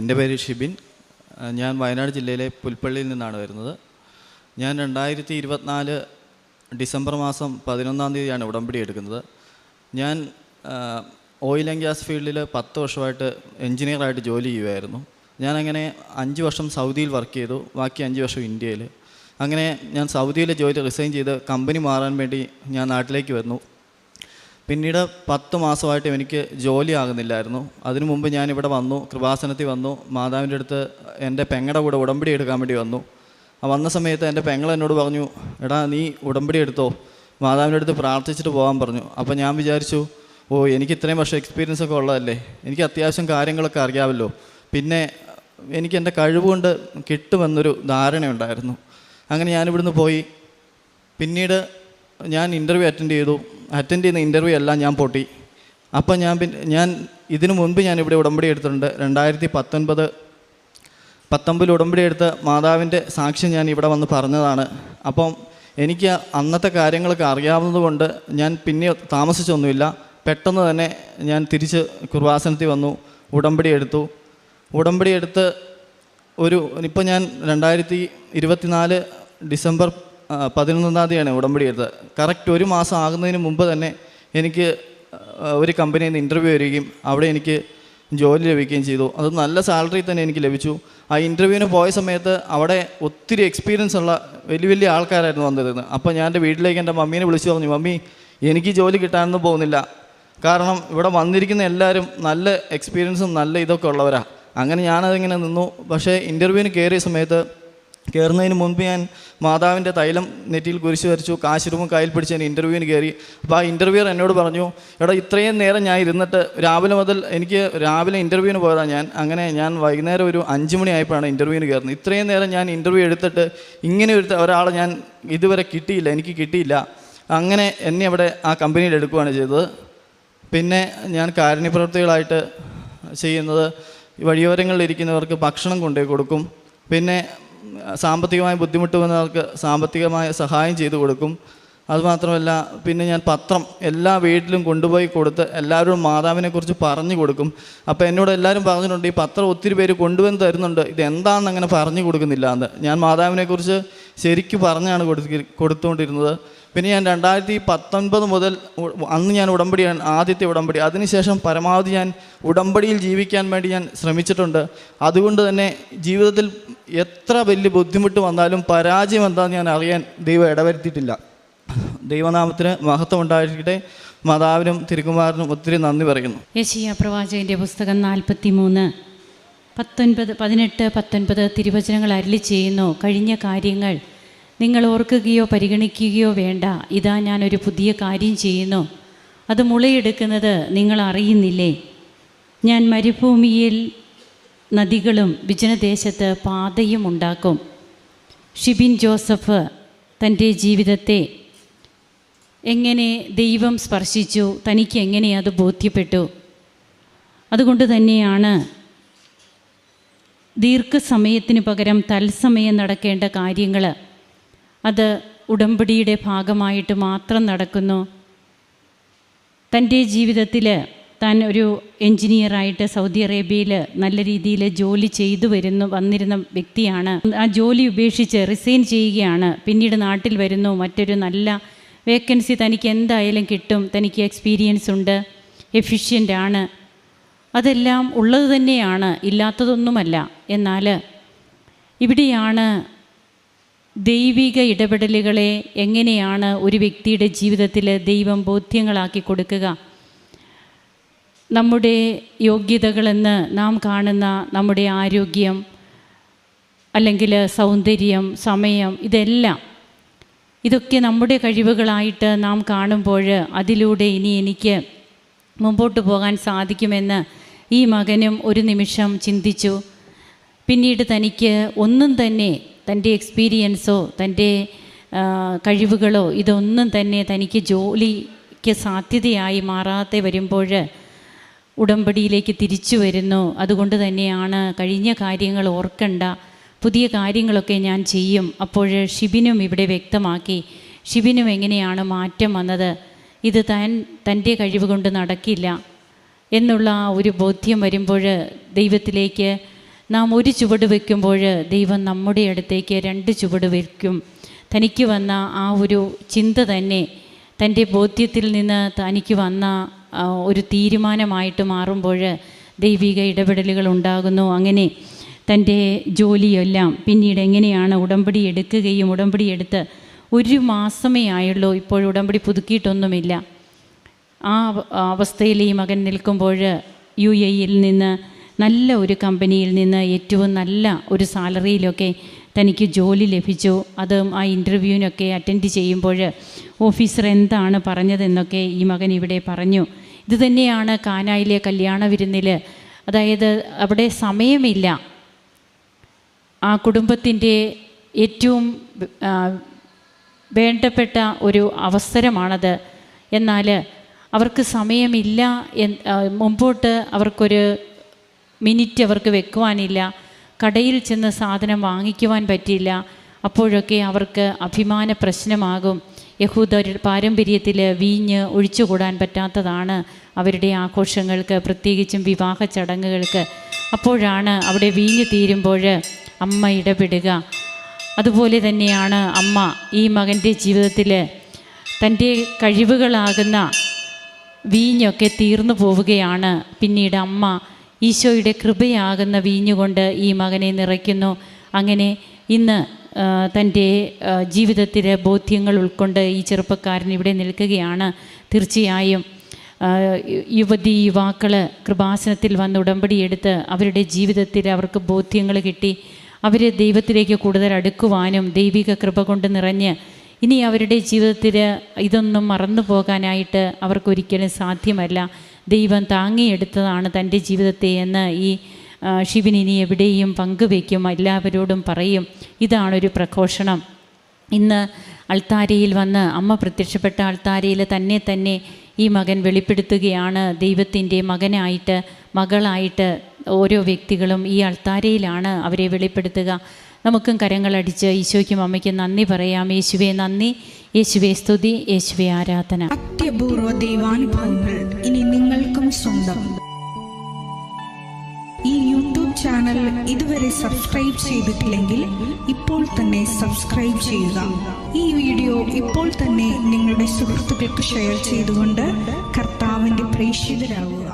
എൻ്റെ പേര് ഷിബിൻ. ഞാൻ വയനാട് ജില്ലയിലെ പുൽപ്പള്ളിയിൽ നിന്നാണ് വരുന്നത്. ഞാൻ 2024 ഡിസംബർ മാസം 11-ാം തീയതിയാണ് ഉടമ്പടി എടുക്കുന്നത്. ഞാൻ ഓയിൽ ആൻഡ് ഗ്യാസ് ഫീൽഡിൽ 10 വർഷമായിട്ട് എൻജിനീയറായിട്ട് ജോലി ചെയ്യുമായിരുന്നു. ഞാനങ്ങനെ 5 വർഷം സൗദിയിൽ വർക്ക് ചെയ്തു, ബാക്കി 5 വർഷം ഇന്ത്യയിൽ. അങ്ങനെ ഞാൻ സൗദിയിലെ ജോലി റിസൈൻ ചെയ്ത് കമ്പനി മാറാൻ വേണ്ടി ഞാൻ നാട്ടിലേക്ക് വന്നു. പിന്നീട് 10 മാസമായിട്ട് എനിക്ക് ജോലി ആകുന്നില്ലായിരുന്നു. അതിനു മുമ്പ് ഞാനിവിടെ വന്നു, കൃപാസനത്തിൽ വന്നു. മാതാവിൻ്റെ അടുത്ത് എൻ്റെ പെങ്ങളുടെ കൂടെ ഉടമ്പടി എടുക്കാൻ വേണ്ടി വന്നു. വന്ന സമയത്ത് എൻ്റെ പെങ്ങൾ എന്നോട് പറഞ്ഞു, എടാ നീ ഉടമ്പടി എടുത്തോ, മാതാവിൻ്റെ അടുത്ത് പ്രാർത്ഥിച്ചിട്ട് പോകാൻ പറഞ്ഞു. അപ്പോൾ ഞാൻ വിചാരിച്ചു, എനിക്ക് ഇത്രയും വർഷം എക്സ്പീരിയൻസ് ഒക്കെ ഉള്ളതല്ലേ, എനിക്ക് അത്യാവശ്യം കാര്യങ്ങളൊക്കെ അറിയാമല്ലോ, പിന്നെ എനിക്ക് എൻ്റെ കഴിവുകൊണ്ട് കിട്ടുമെന്നൊരു ധാരണയുണ്ടായിരുന്നു. അങ്ങനെ ഞാനിവിടുന്ന് പോയി. പിന്നീട് ഞാൻ ഇൻ്റർവ്യൂ അറ്റൻഡ് ചെയ്യുന്ന ഇൻ്റർവ്യൂ എല്ലാം ഞാൻ പൊട്ടി. അപ്പം ഞാൻ ഇതിനു മുൻപ് ഞാനിവിടെ ഉടമ്പടി എടുത്തിട്ടുണ്ട്. 2019 ഉടമ്പടി എടുത്ത് മാതാവിൻ്റെ സാക്ഷ്യം ഞാൻ ഇവിടെ വന്ന് പറഞ്ഞതാണ്. അപ്പം എനിക്ക് അന്നത്തെ കാര്യങ്ങളൊക്കെ അറിയാവുന്നത് കൊണ്ട് ഞാൻ പിന്നെ താമസിച്ചൊന്നുമില്ല. പെട്ടെന്ന് തന്നെ ഞാൻ തിരിച്ച് കൃപാസനത്തിൽ വന്നു, ഉടമ്പടി എടുത്ത് ഇപ്പോൾ ഞാൻ 2024 ഡിസംബർ 11-ാം തീയതിയാണ് ഉടമ്പടി എടുത്തത്. കറക്റ്റ് 1 മാസം ആകുന്നതിന് മുമ്പ് തന്നെ എനിക്ക് ഒരു കമ്പനിയിൽ നിന്ന് ഇൻ്റർവ്യൂ വരികയും അവിടെ എനിക്ക് ജോലി ലഭിക്കുകയും ചെയ്തു. അത് നല്ല സാലറി തന്നെ എനിക്ക് ലഭിച്ചു. ആ ഇൻ്റർവ്യൂവിന് പോയ സമയത്ത് അവിടെ ഒത്തിരി എക്സ്പീരിയൻസ് ഉള്ള വലിയ ആൾക്കാരായിരുന്നു വന്നിരുന്നത്. അപ്പോൾ ഞാൻ എൻ്റെ വീട്ടിലേക്ക് എൻ്റെ മമ്മീനെ വിളിച്ചു പറഞ്ഞു, മമ്മി എനിക്ക് ജോലി കിട്ടാനൊന്നും പോകുന്നില്ല, കാരണം ഇവിടെ വന്നിരിക്കുന്ന എല്ലാവരും നല്ല എക്സ്പീരിയൻസും നല്ല ഇതൊക്കെ ഉള്ളവരാണ്. അങ്ങനെ ഞാനതിങ്ങനെ നിന്നു. പക്ഷേ ഇൻ്റർവ്യൂവിന് കയറുന്നതിന് മുൻപ് ഞാൻ മാതാവിൻ്റെ തൈലം നെറ്റിയിൽ കുരിശ് വരച്ചു, കാശുരൂപം കയ്യിൽ പിടിച്ച് ഞാൻ ഇൻ്റർവ്യൂവിന് കയറി. അപ്പോൾ ആ ഇൻ്റർവ്യൂവർ എന്നോട് പറഞ്ഞു, എടാ ഇത്രയും നേരം ഞാൻ ഇരുന്നിട്ട് രാവിലെ ഇൻ്റർവ്യൂവിന് പോയതാണ് ഞാൻ വൈകുന്നേരം ഒരു 5 മണിയായപ്പോഴാണ് ഇൻ്റർവ്യൂവിന് കയറുന്നത്. ഇത്രയും നേരം ഞാൻ ഇൻ്റർവ്യൂ എടുത്തിട്ട് ഇങ്ങനെ ഒരാളെ ഞാൻ ഇതുവരെ എനിക്ക് കിട്ടിയില്ല. അങ്ങനെ എന്നെ അവിടെ ആ കമ്പനിയിൽ എടുക്കുകയാണ് ചെയ്തത്. പിന്നെ ഞാൻ കാരുണ്യപ്രവൃത്തികളായിട്ട് ചെയ്യുന്നത് വഴിയോരങ്ങളിലിരിക്കുന്നവർക്ക് ഭക്ഷണം കൊണ്ടുപോയി കൊടുക്കും. പിന്നെ സാമ്പത്തികമായി ബുദ്ധിമുട്ട് വന്നവർക്ക് സാമ്പത്തികമായ സഹായം ചെയ്തു കൊടുക്കും. അതുമാത്രമല്ല, പിന്നെ ഞാൻ പത്രം എല്ലാ വീട്ടിലും കൊണ്ടുപോയി കൊടുത്ത് എല്ലാവരോടും മാതാവിനെക്കുറിച്ച് പറഞ്ഞു കൊടുക്കും. അപ്പോൾ എന്നോട് എല്ലാവരും പറഞ്ഞിട്ടുണ്ട്, ഈ പത്രം ഒത്തിരി പേര് കൊണ്ടുവന്ന് തരുന്നുണ്ട്, ഇതെന്താണെന്ന് അങ്ങനെ പറഞ്ഞു കൊടുക്കുന്നില്ല എന്ന്. ഞാൻ മാതാവിനെക്കുറിച്ച് ശരിക്കും പറഞ്ഞാണ് കൊടുത്തുകൊണ്ടിരുന്നത്. പിന്നെ ഞാൻ 2019 മുതൽ അന്ന് ഞാൻ ആദ്യത്തെ ഉടമ്പടി, അതിനുശേഷം പരമാവധി ഞാൻ ഉടമ്പടിയിൽ ജീവിക്കാൻ വേണ്ടി ഞാൻ ശ്രമിച്ചിട്ടുണ്ട്. അതുകൊണ്ട് തന്നെ ജീവിതത്തിൽ എത്ര വലിയ ബുദ്ധിമുട്ട് വന്നാലും പരാജയം എന്താണെന്ന് ഞാൻ അറിയാൻ ദൈവം ഇടവരുത്തിയിട്ടില്ല. ദൈവനാമത്തിന് മഹത്വം ഉണ്ടായിരിക്കട്ടെ. മാതാവിനും തിരുക്കുമാരനും ഒത്തിരി നന്ദി പറയുന്നു. യെശയ്യാ പ്രവാചകൻ്റെ പുസ്തകം 43:18-19 തിരുവചനങ്ങൾ അരുളി ചെയ്യുന്നു, കഴിഞ്ഞ കാര്യങ്ങൾ നിങ്ങൾ ഓർക്കുകയോ പരിഗണിക്കുകയോ വേണ്ട, ഇതാ ഞാനൊരു പുതിയ കാര്യം ചെയ്യുന്നു, അത് മുളയെടുക്കുന്നത് നിങ്ങൾ അറിയുന്നില്ലേ? ഞാൻ മരുഭൂമിയിൽ നദികളും വിജനദേശത്ത് പാതയും ഉണ്ടാക്കും. ഷിബിൻ ജോസഫ് തൻ്റെ ജീവിതത്തെ എങ്ങനെ ദൈവം സ്പർശിച്ചു, തനിക്ക് എങ്ങനെ അത് ബോധ്യപ്പെട്ടു. അതുകൊണ്ട് തന്നെയാണ് ദീർഘസമയത്തിന് പകരം തത്സമയം നടക്കേണ്ട കാര്യങ്ങൾ അത് ഉടമ്പടിയുടെ ഭാഗമായിട്ട് മാത്രം നടക്കുന്നു. തൻ്റെ ജീവിതത്തിൽ താൻ ഒരു എൻജിനീയറായിട്ട് സൗദി അറേബ്യയിൽ നല്ല രീതിയിൽ ജോലി വന്നിരുന്ന വ്യക്തിയാണ്. ആ ജോലി ഉപേക്ഷിച്ച് റിസൈൻ ചെയ്യുകയാണ്. പിന്നീട് നാട്ടിൽ വരുന്നു, മറ്റൊരു നല്ല വേക്കൻസി തനിക്ക് എന്തായാലും കിട്ടും, തനിക്ക് എക്സ്പീരിയൻസ് ഉണ്ട്, എഫിഷ്യൻ്റ് ആണ്, അതെല്ലാം ഉള്ളത് തന്നെയാണ്, ഇല്ലാത്തതൊന്നുമല്ല. എന്നാൽ ഇവിടെയാണ് ദൈവിക ഇടപെടലുകളെ എങ്ങനെയാണ് ഒരു വ്യക്തിയുടെ ജീവിതത്തിൽ ദൈവം ബോധ്യങ്ങളാക്കി കൊടുക്കുക. നമ്മുടെ യോഗ്യതകളെന്ന് നാം കാണുന്ന നമ്മുടെ ആരോഗ്യം, അല്ലെങ്കിൽ സൗന്ദര്യം, സമയം, ഇതൊക്കെ നമ്മുടെ കഴിവുകളായിട്ട് നാം കാണുമ്പോൾ അതിലൂടെ ഇനി എനിക്ക് മുമ്പോട്ട് പോകാൻ സാധിക്കുമെന്ന് ഈ മകനും ഒരു നിമിഷം ചിന്തിച്ചു. പിന്നീട് തനിക്ക് ഒന്നും തന്നെ, തൻ്റെ എക്സ്പീരിയൻസോ തൻ്റെ കഴിവുകളോ ഇതൊന്നും തന്നെ തനിക്ക് ജോലിക്ക് സാധ്യതയായി മാറാതെ വരുമ്പോൾ ഉടമ്പടിയിലേക്ക് തിരിച്ചു വരുന്നു. അതുകൊണ്ട് തന്നെയാണ് കഴിഞ്ഞ കാര്യങ്ങൾ ഓർക്കണ്ട, പുതിയ കാര്യങ്ങളൊക്കെ ഞാൻ ചെയ്യും. അപ്പോൾ ഷിബിനും ഇവിടെ വ്യക്തമാക്കി, ഷിബിനും എങ്ങനെയാണ് മാറ്റം വന്നത്. ഇത് തൻ്റെ കഴിവ് കൊണ്ട് നടക്കില്ല എന്നുള്ള ഒരു ബോധ്യം വരുമ്പോൾ ദൈവത്തിലേക്ക് നാം ഒരു ചുവട് വയ്ക്കുമ്പോൾ ദൈവം നമ്മുടെ അടുത്തേക്ക് 2 ചുവട് വയ്ക്കും. തനിക്ക് വന്ന ആ ഒരു ചിന്ത തന്നെ തൻ്റെ ബോധ്യത്തിൽ നിന്ന് തനിക്ക് വന്ന ഒരു തീരുമാനമായിട്ട് മാറുമ്പോൾ ദൈവിക ഇടപെടലുകൾ ഉണ്ടാകുന്നു. അങ്ങനെ തൻ്റെ ജോലിയെല്ലാം പിന്നീട് എങ്ങനെയാണ് ഉടമ്പടി എടുക്കുകയും ഉടമ്പടി എടുത്ത് 1 മാസമേ ആയുള്ളൂ. ഇപ്പോൾ ഉടമ്പടി പുതുക്കിയിട്ടൊന്നുമില്ല. ആ അവസ്ഥയിൽ ഈ മകൻ നിൽക്കുമ്പോൾ UAE-യിൽ നിന്ന് നല്ല ഒരു കമ്പനിയിൽ നിന്ന് ഏറ്റവും നല്ല ഒരു സാലറിയിലൊക്കെ തനിക്ക് ജോലി ലഭിച്ചു. അതും ആ ഇൻ്റർവ്യൂവിനൊക്കെ അറ്റൻഡ് ചെയ്യുമ്പോൾ ഓഫീസർ എന്താണ് പറഞ്ഞതെന്നൊക്കെ ഈ മകൻ ഇവിടെ പറഞ്ഞു. ഇത് തന്നെയാണ് കാനായിലെ കല്യാണ വിരുന്നിൽ. അതായത് അവിടെ സമയമില്ല. ആ കുടുംബത്തിൻ്റെ ഏറ്റവും വേണ്ടപ്പെട്ട ഒരു അവസരമാണത്. എന്നാൽ അവർക്ക് സമയമില്ല. മുമ്പോട്ട് അവർക്കൊരു മിനിറ്റ് അവർക്ക് വെക്കുവാനില്ല. കടയിൽ ചെന്ന് സാധനം വാങ്ങിക്കുവാൻ പറ്റില്ല. അപ്പോഴൊക്കെ അവർക്ക് അഭിമാന പ്രശ്നമാകും. യഹൂദ പാരമ്പര്യത്തിൽ വീഞ്ഞ് ഒഴിച്ചുകൂടാൻ പറ്റാത്തതാണ് അവരുടെ ആഘോഷങ്ങൾക്ക്, പ്രത്യേകിച്ചും വിവാഹ ചടങ്ങുകൾക്ക്. അപ്പോഴാണ് അവിടെ വീഞ്ഞ് തീരുമ്പോൾ അമ്മ ഇടപെടുക. അതുപോലെ തന്നെയാണ് അമ്മ ഈ മകൻ്റെ ജീവിതത്തിൽ തൻ്റെ കഴിവുകളാകുന്ന വീഞ്ഞൊക്കെ തീർന്നു പോവുകയാണ്. പിന്നീട് അമ്മ ഈശോയുടെ കൃപയാകുന്ന വീഞ്ഞുകൊണ്ട് ഈ മകനെ നിറയ്ക്കുന്നു. അങ്ങനെ ഇന്ന് തൻ്റെ ജീവിതത്തിലെ ബോധ്യങ്ങൾ ഉൾക്കൊണ്ട് ഈ ചെറുപ്പക്കാരൻ ഇവിടെ നിൽക്കുകയാണ്. തീർച്ചയായും യുവാക്കൾ കൃപാസനത്തിൽ വന്ന് ഉടമ്പടിയെടുത്ത് അവരുടെ ജീവിതത്തിൽ അവർക്ക് ബോധ്യങ്ങൾ കിട്ടി. അവർ ദൈവത്തിലേക്ക് കൂടുതൽ അടുക്കുവാനും ദൈവിക കൃപ കൊണ്ട് നിറഞ്ഞ് ഇനി അവരുടെ ജീവിതത്തിൽ ഇതൊന്നും മറന്നു പോകാനായിട്ട് അവർക്കൊരിക്കലും സാധ്യമല്ല. ദൈവം താങ്ങിയെടുത്തതാണ് തൻ്റെ ജീവിതത്തെ എന്ന് ഈ ഷിബിൻ ഇനി എവിടെയും പങ്കുവയ്ക്കും, എല്ലാവരോടും പറയും. ഇതാണൊരു പ്രഘോഷണം. ഇന്ന് അൾത്താരയിൽ വന്ന് അമ്മ പ്രത്യക്ഷപ്പെട്ട അൾത്താരയിൽ തന്നെ ഈ മകൻ വെളിപ്പെടുത്തുകയാണ്. ദൈവത്തിൻ്റെ മകനായിട്ട് മകളായിട്ട് ഓരോ വ്യക്തികളും ഈ അൾത്താരയിലാണ് അവരെ വെളിപ്പെടുത്തുക. നമുക്കും കരങ്ങളടിച്ച് ഈശോയ്ക്കും അമ്മയ്ക്കും നന്ദി പറയാം. യേശുവേ നന്ദി, യേശുവേ സ്തുതി, യേശുവേ ആരാധന. അത്യപൂർവ ദൈവാനുഭവങ്ങൾ ഇനി നിങ്ങൾക്കും സ്വന്തം. ഈ യൂട്യൂബ് ചാനൽ ഇതുവരെ സബ്സ്ക്രൈബ് ചെയ്തിട്ടില്ലെങ്കിൽ ഇപ്പോൾ തന്നെ സബ്സ്ക്രൈബ് ചെയ്യുക. ഈ വീഡിയോ ഇപ്പോൾ തന്നെ നിങ്ങളുടെ സുഹൃത്തുക്കൾക്ക് ഷെയർ ചെയ്തുകൊണ്ട് കർത്താവിൻ്റെ പ്രേക്ഷിതരാകുക.